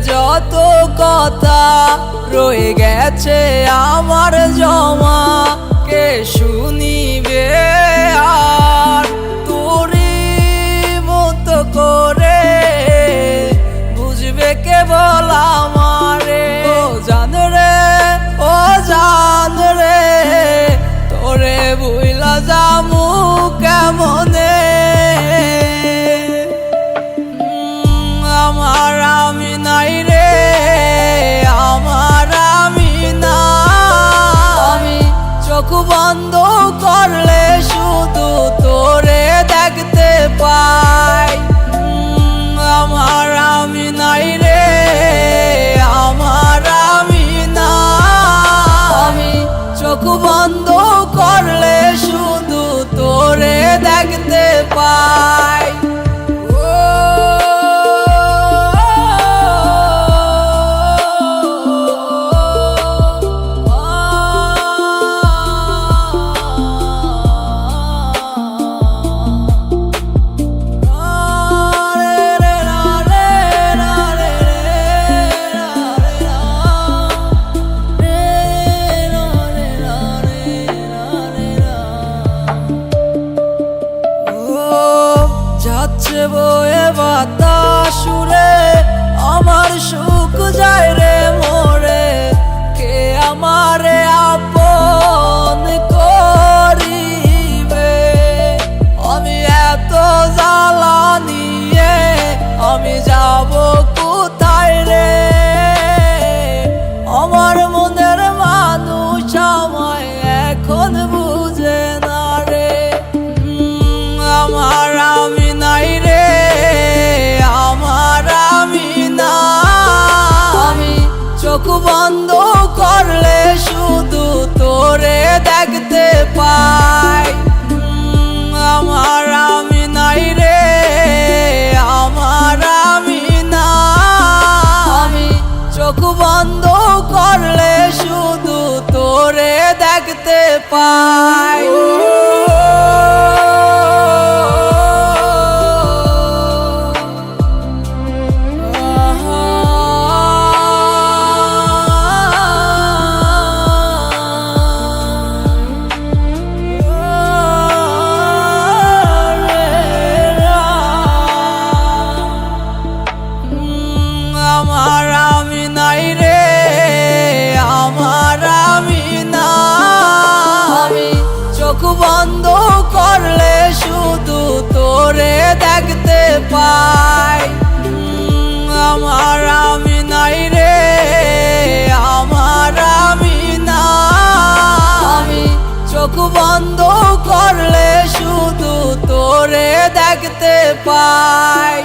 যত কথা রয়ে গেছে আমার জমা, কে শুনিবে আর তোরই মতো করে, বুঝবে কেবল আমারে। ও জান রে তোরে বুইলা যামু কেমনে, আমার আমি নাই রে, আমার আমি না। আমি চোখ বন্ধ করলে শুধু তোরে দেখতে পাই, আমার আমি নাই রে, আমার আমি না। আমি চোখ বন্ধ করলে শুধু তোরে দেখতে পাই। যাচ্ছে বয়ে বাতাস উড়ে, আমার সুখ যায় রে মোরে, কে আমারে আপন করিবে। আমি এত জ্বালা নিয়ে আমি যাব কোথায় রে, আমার মনের মানুষ আমায় এখন বুঝে না রে। আমার আমি নাই রে, আমার আমি না। আমি চোখ বন্ধ করলে শুধু তোরে দেখতে পাই, আমার আমি নাই রে, আমার আমি না। আমি চোখ বন্ধ করলে শুধু তোরে দেখতে পাই। আমার আমি নাই রে, আমার আমি না। আমি চোখ বন্ধ করলে শুধু তোরে দেখতে পাই, আমার আমি নাই রে, আমার আমি না। আমি চোখ বন্ধ করলে শুধু তোরে দেখতে পাই।